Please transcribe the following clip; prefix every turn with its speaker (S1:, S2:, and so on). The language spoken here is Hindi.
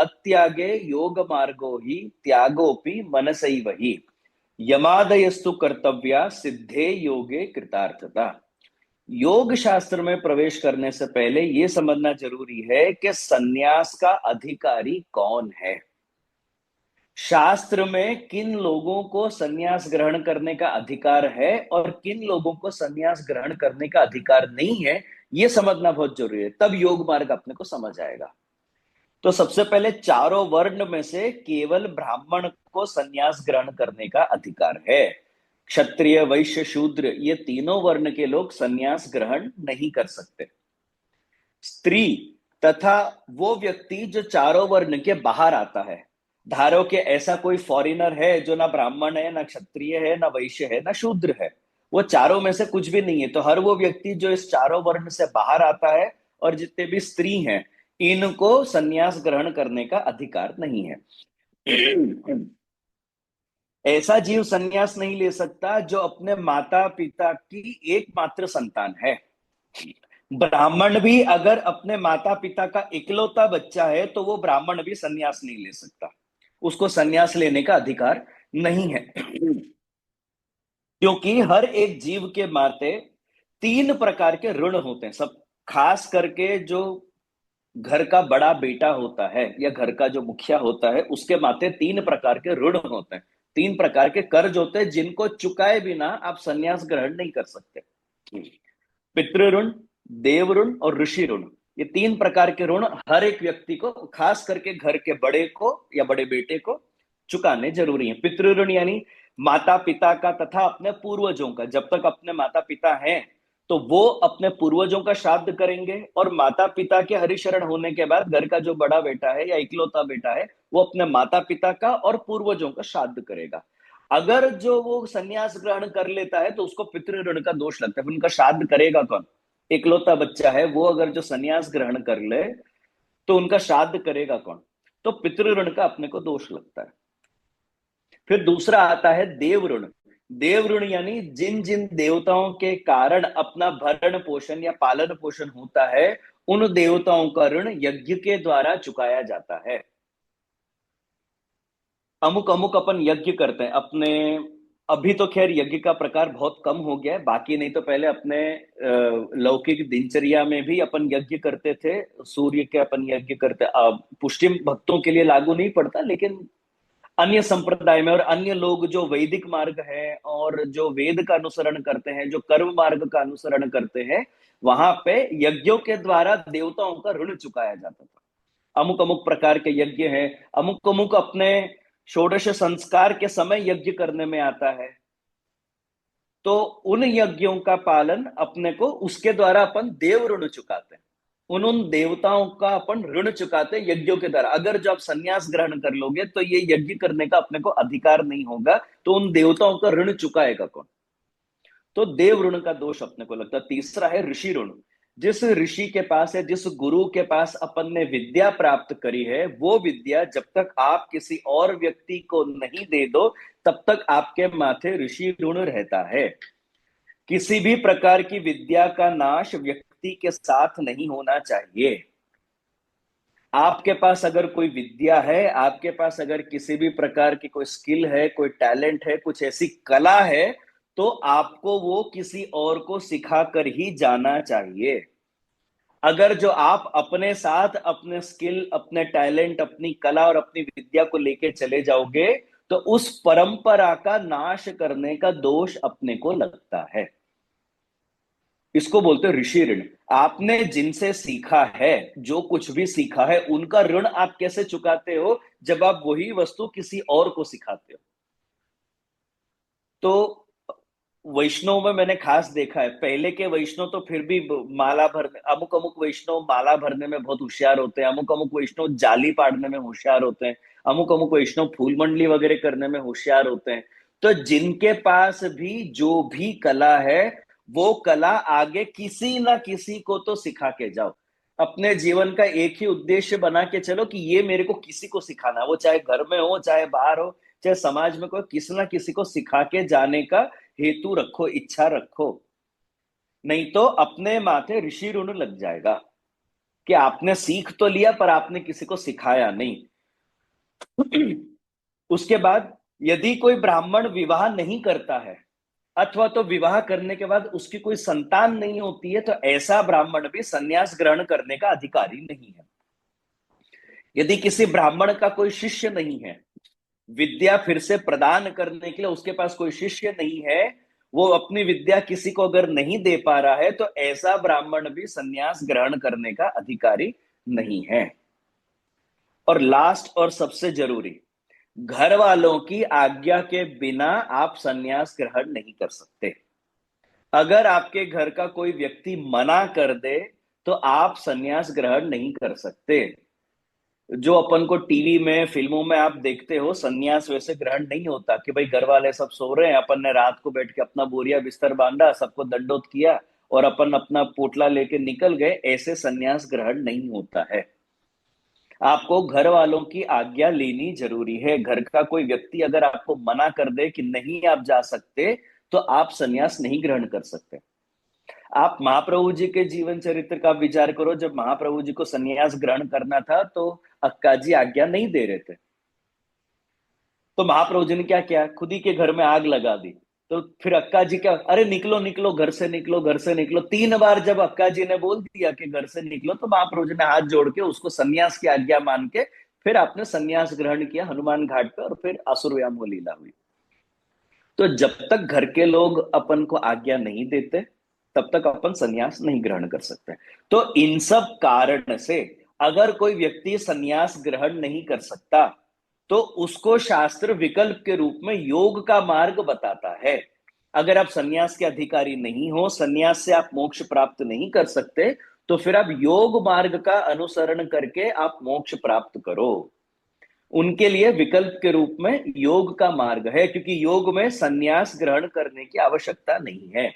S1: अत्यागे योग मार्गो ही त्यागोपि मनसैव ही यमादयस्तु कर्तव्या सिद्धे योगे कृतार्थता। योग शास्त्र में प्रवेश करने से पहले यह समझना जरूरी है कि सन्यास का अधिकारी कौन है। शास्त्र में किन लोगों को सन्यास ग्रहण करने का अधिकार है और किन लोगों को सन्यास ग्रहण करने का अधिकार नहीं है, यह समझना बहुत जरूरी है। तब योग मार्ग अपने को समझ आएगा। तो सबसे पहले चारों वर्ण में से केवल ब्राह्मण को सन्यास ग्रहण करने का अधिकार है। क्षत्रिय, वैश्य, शूद्र ये तीनों वर्ण के लोग सन्यास ग्रहण नहीं कर सकते। स्त्री तथा वो व्यक्ति जो चारों वर्ण के बाहर आता है, धारो के ऐसा कोई फॉरेनर है जो ना ब्राह्मण है, ना क्षत्रिय है, ना वैश्य है, ना शूद्र है, वो चारों में से कुछ भी नहीं है, तो हर वो व्यक्ति जो इस चारों वर्ण से बाहर आता है और जितने भी स्त्री हैं, इनको सन्यास ग्रहण करने का अधिकार नहीं है। ऐसा जीव सन्यास नहीं ले सकता जो अपने माता पिता की एकमात्र संतान है। ब्राह्मण भी अगर अपने माता पिता का इकलौता बच्चा है तो वो ब्राह्मण भी सन्यास नहीं ले सकता, उसको सन्यास लेने का अधिकार नहीं है। क्योंकि हर एक जीव के माथे तीन प्रकार के ऋण होते हैं। सब खास करके जो घर का बड़ा बेटा होता है या घर का जो मुखिया होता है, उसके माथे तीन प्रकार के ऋण होते हैं, तीन प्रकार के कर्ज होते हैं, जिनको चुकाए बिना आप सन्यास ग्रहण नहीं कर सकते। पितृ ऋण, देव ऋण और ऋषि ऋण, ये तीन प्रकार के ऋण हर एक व्यक्ति को, खास करके घर के बड़े को या बड़े बेटे को चुकाने जरूरी है। पितृ ऋण यानी माता पिता का तथा अपने पूर्वजों का। जब तक अपने माता पिता हैं तो वो अपने पूर्वजों का श्राद्ध करेंगे, और माता पिता के हरिशरण होने के बाद घर का जो बड़ा बेटा है या इकलौता बेटा है, वो अपने माता पिता का और पूर्वजों का श्राद्ध करेगा। अगर जो वो सन्यास ग्रहण कर लेता है तो उसको पितृ ऋण का दोष लगता है। उनका श्राद्ध करेगा कौन? इकलौता बच्चा है वो, अगर जो सन्यास ग्रहण कर ले तो उनका श्राद्ध करेगा कौन? तो पितृ ऋण का अपने को दोष लगता है। फिर दूसरा आता है देव ऋण। देव ऋण यानी जिन जिन देवताओं के कारण अपना भरण पोषण या पालन पोषण होता है, उन देवताओं का ऋण यज्ञ के द्वारा चुकाया जाता है। अमुक अमुक अपन यज्ञ करते हैं अपने। अभी तो खैर यज्ञ का प्रकार बहुत कम हो गया है, बाकी नहीं तो पहले अपने लौकिक दिनचर्या में भी अपन यज्ञ करते थे। सूर्य के अपन यज्ञ करते, पुष्टि भक्तों के लिए लागू नहीं पड़ता, लेकिन अन्य संप्रदाय में और अन्य लोग जो वैदिक मार्ग है और जो वेद का अनुसरण करते हैं, जो कर्म मार्ग का अनुसरण करते हैं, वहां पे यज्ञों के द्वारा देवताओं का ऋण चुकाया जाता था। अमुक अमुक प्रकार के यज्ञ हैं, अमुक अमुक अपने षोडश संस्कार के समय यज्ञ करने में आता है, तो उन यज्ञों का पालन अपने को, उसके द्वारा अपन देव ऋण चुकाते हैं। उन देवताओं का अपन ऋण चुकाते हैं यज्ञों के द्वारा। अगर जो आप संन्यास ग्रहण कर लोगे तो ये यज्ञ करने का अपने को अधिकार नहीं होगा, तो उन देवताओं का ऋण चुकाएगा कौन? तो देव ऋण का दोष अपने को लगता है। तीसरा है ऋषि ऋण। जिस ऋषि के पास है, जिस गुरु के पास अपन ने विद्या प्राप्त करी है, वो विद्या जब तक आप किसी और व्यक्ति को नहीं दे दो, तब तक आपके माथे ऋषि ऋण रहता है। किसी भी प्रकार की विद्या का नाश व्यक्ति के साथ नहीं होना चाहिए। आपके पास अगर कोई विद्या है, आपके पास अगर किसी भी प्रकार की कोई स्किल है, कोई टैलेंट है, कुछ ऐसी कला है, तो आपको वो किसी और को सिखा कर ही जाना चाहिए। अगर जो आप अपने साथ अपने स्किल, अपने टैलेंट, अपनी कला और अपनी विद्या को लेके चले जाओगे, तो उस परंपरा का नाश करने का दोष अपने को लगता है। इसको बोलते हैं ऋषि ऋण। आपने जिनसे सीखा है, जो कुछ भी सीखा है, उनका ऋण आप कैसे चुकाते हो? जब आप वही वस्तु किसी और को सिखाते हो। तो वैष्णव में मैंने खास देखा है, पहले के वैष्णव तो फिर भी माला भरने, अमुक अमुक वैष्णव माला भरने में बहुत होशियार होते हैं, अमुक अमुक वैष्णव जाली पाड़ने में होशियार होते हैं, अमुक अमुक वैष्णव फूल मंडली वगैरह करने में होशियार होते हैं। तो जिनके पास भी जो भी कला है, वो कला आगे किसी ना किसी को तो सिखा के जाओ। अपने जीवन का एक ही उद्देश्य बना के चलो कि ये मेरे को किसी को सिखाना, वो चाहे घर में हो, चाहे बाहर हो, चाहे समाज में, कोई किसी ना किसी को सिखा के जाने का हेतु रखो, इच्छा रखो। नहीं तो अपने माथे ऋषि ऋण लग जाएगा कि आपने सीख तो लिया पर आपने किसी को सिखाया नहीं। उसके बाद यदि कोई ब्राह्मण विवाह नहीं करता है अथवा तो विवाह करने के बाद उसकी कोई संतान नहीं होती है, तो ऐसा ब्राह्मण भी संन्यास ग्रहण करने का अधिकारी नहीं है। यदि किसी ब्राह्मण का कोई शिष्य नहीं है, विद्या फिर से प्रदान करने के लिए उसके पास कोई शिष्य नहीं है, वो अपनी विद्या किसी को अगर नहीं दे पा रहा है, तो ऐसा ब्राह्मण भी संन्यास ग्रहण करने का अधिकारी नहीं है। और लास्ट और सबसे जरूरी, घर वालों की आज्ञा के बिना आप संन्यास ग्रहण नहीं कर सकते। अगर आपके घर का कोई व्यक्ति मना कर दे तो आप संन्यास ग्रहण नहीं कर सकते। जो अपन को टीवी में फिल्मों में आप देखते हो, संन्यास वैसे ग्रहण नहीं होता कि भाई घर वाले सब सो रहे हैं, अपन ने रात को बैठ के अपना बोरिया बिस्तर बांधा, सबको दंडोत किया और अपन अपना पोटला लेके निकल गए। ऐसे संन्यास ग्रहण नहीं होता है। आपको घर वालों की आज्ञा लेनी जरूरी है। घर का कोई व्यक्ति अगर आपको मना कर दे कि नहीं आप जा सकते, तो आप संन्यास नहीं ग्रहण कर सकते। आप महाप्रभु जी के जीवन चरित्र का विचार करो। जब महाप्रभु जी को संन्यास ग्रहण करना था तो अक्का जी आज्ञा नहीं दे रहे थे, तो महाप्रभु जी ने क्या किया, खुद ही के घर में आग लगा दी। तो फिर अक्का जी क्या, अरे निकलो निकलो घर से, निकलो घर से निकलो। 3 बार जब अक्का जी ने बोल दिया कि घर से निकलो, तो महाप्रभु जी ने हाथ जोड़ के उसको संन्यास की आज्ञा मान के फिर आपने संन्यास ग्रहण किया हनुमान घाट पे, और फिर असुरव्याम वो लीला हुई। तो जब तक घर के लोग अपन को आज्ञा नहीं देते, तब तक अपन संन्यास नहीं ग्रहण कर सकते। तो इन सब कारण से अगर कोई व्यक्ति संन्यास ग्रहण नहीं कर सकता, तो उसको शास्त्र विकल्प के रूप में योग का मार्ग बताता है। अगर आप संन्यास के अधिकारी नहीं हो, संन्यास से आप मोक्ष प्राप्त नहीं कर सकते, तो फिर आप योग मार्ग का अनुसरण करके आप मोक्ष प्राप्त करो। उनके लिए विकल्प के रूप में योग का मार्ग है, क्योंकि योग में संन्यास ग्रहण करने की आवश्यकता नहीं है।